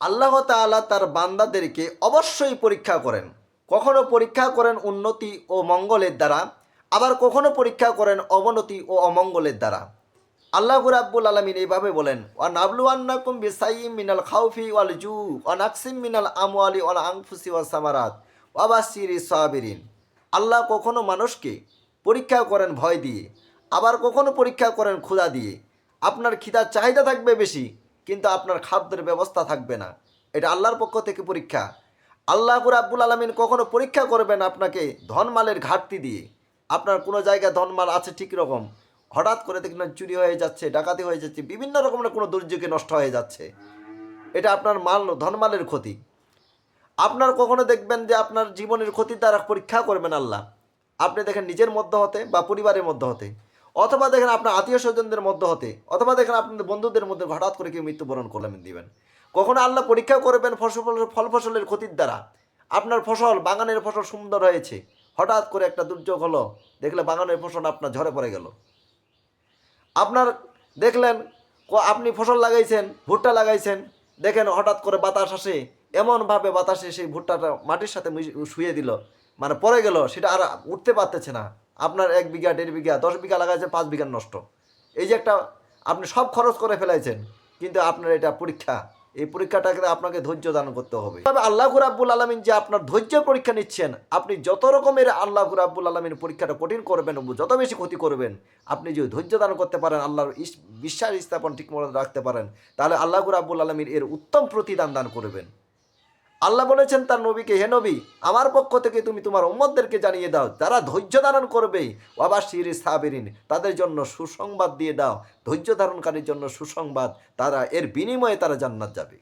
আল্লাহ তাআলা তার বান্দাদেরকে অবশ্যই পরীক্ষা করেন। কখনো পরীক্ষা করেন উন্নতি ও মঙ্গলের দ্বারা, আবার কখনো পরীক্ষা করেন অবনতি ও অমঙ্গলের দ্বারা। আল্লাহ রাব্বুল আলামিন এইভাবে বলেন, ওয়া নাবলুয়ান্নাকুম বিসাইয়্যিম মিনাল খাউফি ওয়াল জু ওয়া নাকসিম মিনাল আমওয়ালি ওয়াল আনফুসি ওয়াস সামারাত ওয়া বাশশিরিস সাবিরিন। আল্লাহ কখনো মানুষকে পরীক্ষা করেন ভয় দিয়ে, আবার কখনো পরীক্ষা করেন ক্ষুধা দিয়ে। আপনার খিদার চাহিদা থাকবে বেশি, কিন্তু আপনার খাদ্যের ব্যবস্থা থাকবে না। এটা আল্লাহর পক্ষ থেকে পরীক্ষা। আল্লাহ রাব্বুল আলামিন কখনো পরীক্ষা করবেন আপনাকে ধনমালের ঘাটতি দিয়ে। আপনার কোনো জায়গায় ধনমাল আছে ঠিক রকম, হঠাৎ করে দেখবেন চুরি হয়ে যাচ্ছে, ডাকাতি হয়ে যাচ্ছে, বিভিন্ন রকমের কোনো দুর্যোগে নষ্ট হয়ে যাচ্ছে। এটা আপনার ধনমালের ক্ষতি। আপনার কখনো দেখবেন যে আপনার জীবনের ক্ষতির দ্বারা পরীক্ষা করবেন আল্লাহ। আপনি দেখেন নিজের মধ্যে হতে বা পরিবারের মধ্যে হতে, অথবা দেখেন আপনার আত্মীয় স্বজনদের মধ্যে হতে, অথবা দেখেন আপনাদের বন্ধুদের মধ্যে হঠাৎ করে কেউ মৃত্যুবরণ করলেন দিবেন। কখনো আল্লাহ পরীক্ষা করবেন ফল ফসলের ক্ষতির দ্বারা। আপনার ফসল, বাগানের ফসল সুন্দর হয়েছে, হঠাৎ করে একটা দুর্যোগ হলো, দেখলে বাগানের ফসল আপনার ঝরে পড়ে গেল। আপনার দেখলেন আপনি ফসল লাগাইছেন, ভুট্টা লাগাইছেন, দেখেন হঠাৎ করে বাতাস আসে, এমনভাবে বাতাসে সেই ভুট্টাটা মাটির সাথে শুয়ে দিল, মানে পড়ে গেল, সেটা আর উঠতে পারতেছে না। আপনার 1 বিঘা, 1.5 বিঘা, 10 বিঘা লাগাইছেন, 5 বিঘার নষ্ট। এই যে একটা আপনি সব খরচ করে ফেলাইছেন, কিন্তু আপনার এটা পরীক্ষা। এই পরীক্ষাটাকে আপনাকে ধৈর্য দান করতে হবে। তবে আল্লাহ রাব্বুল আলামিন যে আপনার ধৈর্য পরীক্ষা নিচ্ছেন, আপনি যত রকমের আল্লাহ রাব্বুল আলামিন পরীক্ষাটা কঠিন করবেন, যত বেশি ক্ষতি করবেন, আপনি যদি ধৈর্য দান করতে পারেন, আল্লাহর বিশ্বাস স্থাপন ঠিক মতো রাখতে পারেন, তাহলে আল্লাহ রাব্বুল আলামিন এর উত্তম প্রতিদান দান করবেন। আল্লাহ বলেছেন তার নবীকে, হে নবী, আমার পক্ষ থেকে তুমি তোমার উম্মতদেরকে জানিয়ে দাও, যারা ধৈর্য ধারণ করবে, ওয়াবাশশিরিস সাবিরিন, তাদের জন্য সুসংবাদ দিয়ে দাও, ধৈর্য ধারণকারীর জন্য সুসংবাদ, তারা এর বিনিময়ে তারা জান্নাত যাবে।